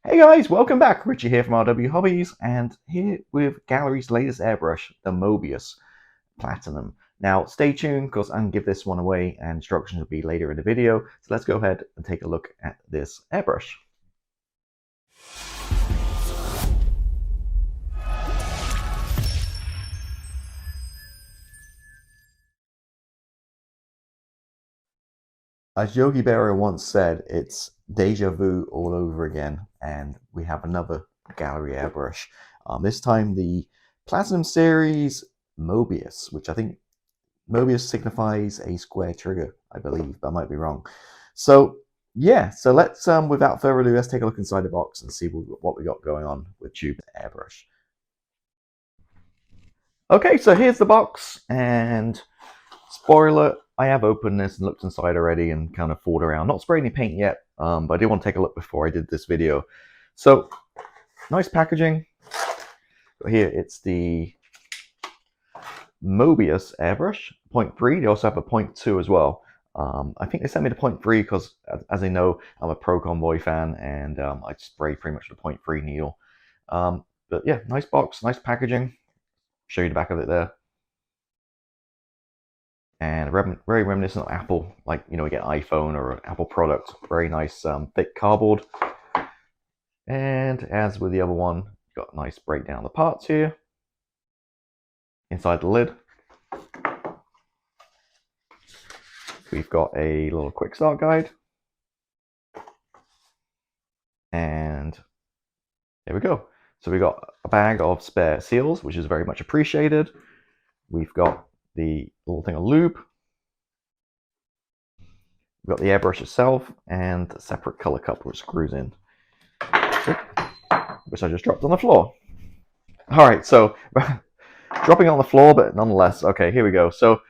Hey guys, welcome back. Richie here from RW Hobbies, and here with Gaahhleri's latest airbrush, the Mobius Platinum. Now, stay tuned because I'm going to give this one away, and instructions will be later in the video. So let's go ahead and take a look at this airbrush. As Yogi Berra once said, it's deja vu all over again, and we have another Gaahleri airbrush. This time the Platinum Series Mobius, which I think Mobius signifies a square trigger, I believe, but I might be wrong. So yeah, so let's without further ado, let's take a look inside the box and see what we got going on with Tube Airbrush. Okay, so here's the box, and spoiler, I have opened this and looked inside already and kind of fooled around. Not sprayed any paint yet, but I did want to take a look before I did this video. So nice packaging. Here it's the Mobius airbrush 0.3. They also have a 0.2 as well. I think they sent me the 0.3 because, as they know, I'm a Pro Convoy fan, and I spray pretty much the 0.3 needle. But yeah, nice box, nice packaging. Show you the back of it there. And very reminiscent of Apple, like, you know, we get iPhone or an Apple product. Very nice thick cardboard. And as with the other one, you've got a nice breakdown of the parts here. Inside the lid, we've got a little quick start guide. And there we go. So we've got a bag of spare seals, which is very much appreciated. We've got the little thing of lube. We've got the airbrush itself and a separate color cup which screws in, which I just dropped on the floor. All right, so dropping on the floor, but nonetheless, okay, here we go. So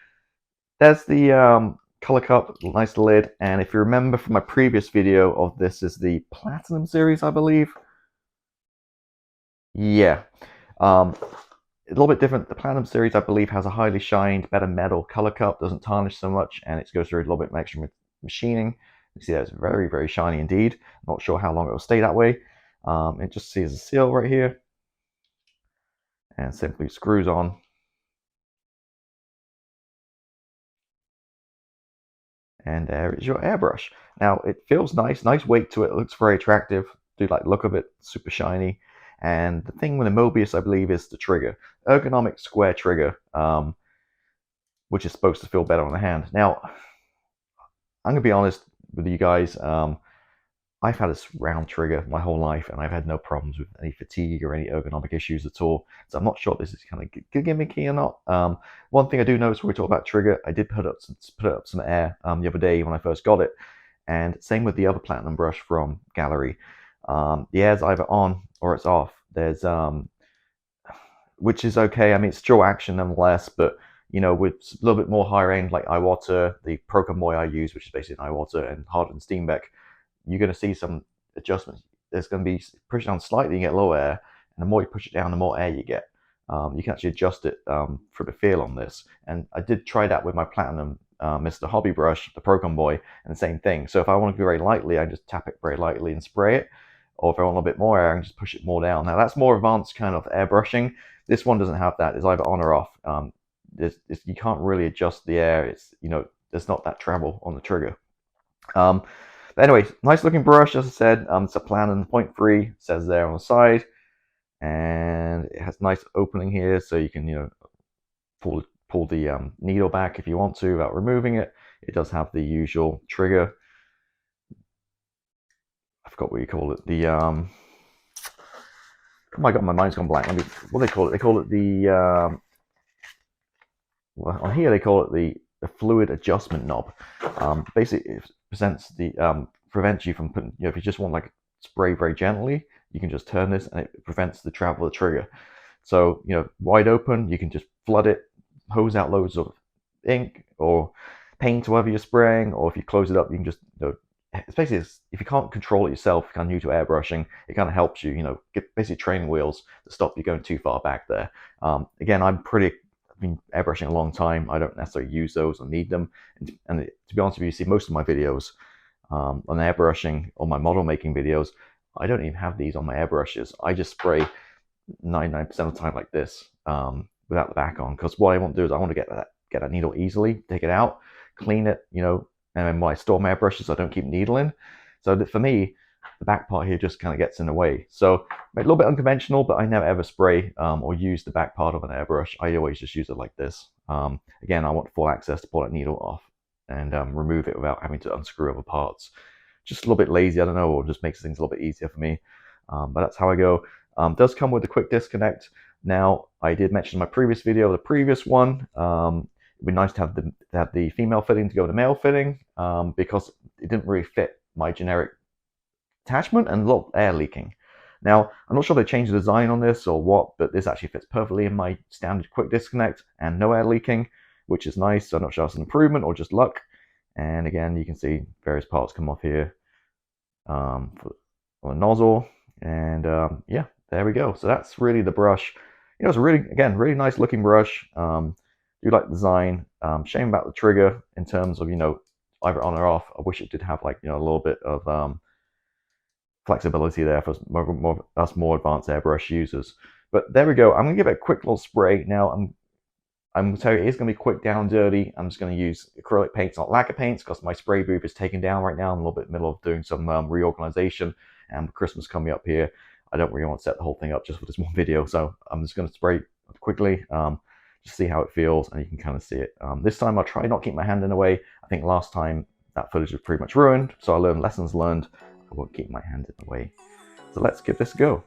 there's the color cup, nice lid, and if you remember from my previous video of this is the Platinum series, I believe. Yeah. A little bit different. The Platinum series, I believe, has a highly shined, better metal color cup, doesn't tarnish so much, and it goes through a little bit of extra machining. You see that it's very, very shiny indeed. Not sure how long it will stay that way. It just sees a seal right here, and simply screws on. And there is your airbrush. Now, it feels nice weight to it. It looks very attractive. Do like the look of it, super shiny. And the thing with the Mobius, I believe, is the trigger. Ergonomic square trigger, which is supposed to feel better on the hand. Now, I'm going to be honest with you guys. I've had a round trigger my whole life, and I've had no problems with any fatigue or any ergonomic issues at all. So I'm not sure if this is kind of gimmicky or not. One thing I do notice when we talk about trigger, I did put up some air the other day when I first got it, and same with the other Platinum brush from Gaahleri. The air's either on or it's off. There's which is okay. I mean, it's dual action nonetheless, but you know, with a little bit more higher end like iWater, the Pro Convoy I use, which is basically an iWater, and Hardened Steenbeck, you're going to see some adjustments. There's going to be push it down slightly, you get low air, and the more you push it down, the more air you get. You can actually adjust it for the feel on this, and I did try that with my Platinum Mr. Hobby brush, the Pro Convoy, and the same thing. So if I want to go very lightly, I just tap it very lightly and spray it, or if I want a bit more air, I can just push it more down. Now that's more advanced kind of airbrushing. This one doesn't have that. It's either on or off. You can't really adjust the air. It's, you know, there's not that travel on the trigger. But anyway, nice looking brush, as I said. It's a Platinum 0.3, says there on the side, and it has a nice opening here, so you can, you know, pull the needle back if you want to without removing it. It does have the usual trigger. I forgot what you call it. The oh my god, my mind's gone blank. What do they call it? They call it the well, on here they call it the fluid adjustment knob. Basically, it prevents you from putting, you know, if you just want like spray very gently, you can just turn this and it prevents the travel of the trigger. So, you know, wide open, you can just flood it, hose out loads of ink or paint, whatever you're spraying, or if you close it up, you can just, you know, especially if you can't control it yourself, kind of new to airbrushing, it kind of helps you, you know, get basically training wheels to stop you going too far back there. Again, I've been airbrushing a long time. I don't necessarily use those or need them. And to be honest with you, see most of my videos on airbrushing or my model making videos, I don't even have these on my airbrushes. I just spray 99% of the time like this, without the back on, because what I want to do is I want to get that needle easily, take it out, clean it, you know, and then when I store my airbrushes, I don't keep needling. So that for me, the back part here just kind of gets in the way. So a little bit unconventional, but I never ever spray or use the back part of an airbrush. I always just use it like this. Again, I want full access to pull that needle off and remove it without having to unscrew other parts. Just a little bit lazy, I don't know, or just makes things a little bit easier for me. But that's how I go. Does come with a quick disconnect. Now, I did mention in my previous video, the previous one, it'd be nice to have the female fitting to go with the male fitting, because it didn't really fit my generic attachment and a lot of air leaking. Now, I'm not sure if they changed the design on this or what, but this actually fits perfectly in my standard quick disconnect and no air leaking, which is nice. So I'm not sure if it's an improvement or just luck. And again, you can see various parts come off here for the nozzle. And yeah, there we go. So that's really the brush. You know, it's really, again, really nice looking brush. Do like the design. Shame about the trigger in terms of, you know, either on or off. I wish it did have like, you know, a little bit of flexibility there for us more advanced airbrush users. But there we go. I'm gonna give it a quick little spray. Now I'm gonna tell you, it's gonna be quick, down and dirty. I'm just gonna use acrylic paints, not lacquer paints, because my spray booth is taken down right now. I'm a little bit in the middle of doing some reorganization, and with Christmas coming up here, I don't really want to set the whole thing up just for this one video. So I'm just gonna spray quickly, just see how it feels, and you can kind of see it. This time I'll try not keep my hand in the way. I think last time that footage was pretty much ruined, so I learned lessons learned. I won't keep my hand in the way. So let's give this a go.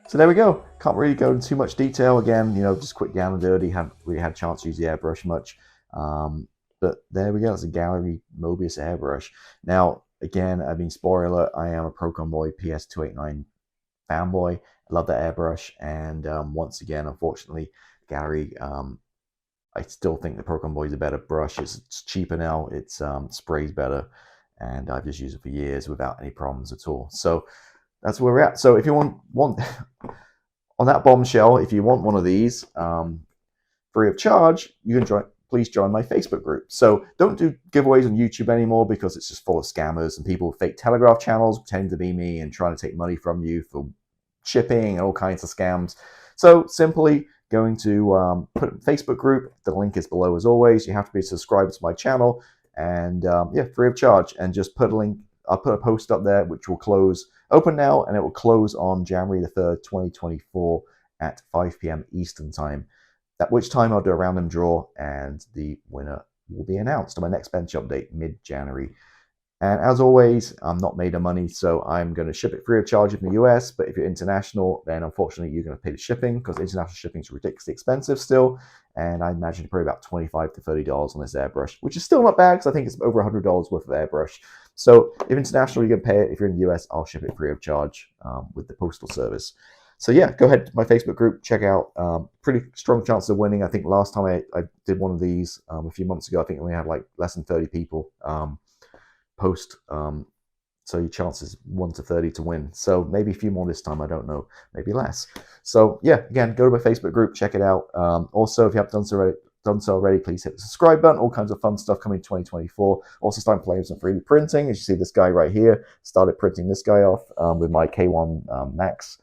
So there we go. Can't really go into too much detail. Again, you know, just quick, down and dirty. Haven't really had a chance to use the airbrush much. But there we go. It's a Gaahleri Mobius airbrush. Now, again, I mean, spoiler, I am a Pro Convoy PS289 fanboy. I love that airbrush. And once again, unfortunately, Gaahleri, I still think the Pro Convoy is a better brush. It's cheaper now. It sprays better. And I've just used it for years without any problems at all. So that's where we're at. So if you want on that bombshell, if you want one of these free of charge, you can please join my Facebook group. So don't do giveaways on YouTube anymore because it's just full of scammers and people with fake Telegraph channels pretending to be me and trying to take money from you for shipping and all kinds of scams. So simply going to put it in Facebook group. The link is below as always. You have to be subscribed to my channel and yeah, free of charge. And just put a link. I'll put a post up there which will close, open now, and it will close on January the 3rd, 2024 at 5 p.m. Eastern time. At which time I'll do a random draw and the winner will be announced on my next bench update mid-January. And as always, I'm not made of money, so I'm going to ship it free of charge in the US. But if you're international, then unfortunately you're going to pay the shipping because international shipping is ridiculously expensive still. And I imagine probably about $25 to $30 on this airbrush, which is still not bad because I think it's over $100 worth of airbrush. So if international, you're going to pay it. If you're in the US, I'll ship it free of charge with the postal service. So yeah, go ahead to my Facebook group, check out. Pretty strong chances of winning. I think last time I did one of these a few months ago, I think we had like less than 30 people post So your chance is 1 to 30 to win. So maybe a few more this time, I don't know, maybe less. So yeah, again, go to my Facebook group, check it out. Also, if you haven't done so already, please hit the subscribe button. All kinds of fun stuff coming in 2024. Also starting playing with some 3D printing. As you see this guy right here, started printing this guy off with my K1 Max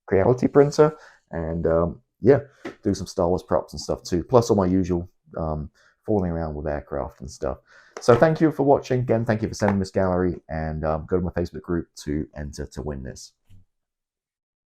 Creality printer. And yeah, do some Star Wars props and stuff too. Plus all my usual fooling around with aircraft and stuff. So thank you for watching. Again, thank you for sending this Gaahleri, and go to my Facebook group to enter to win this.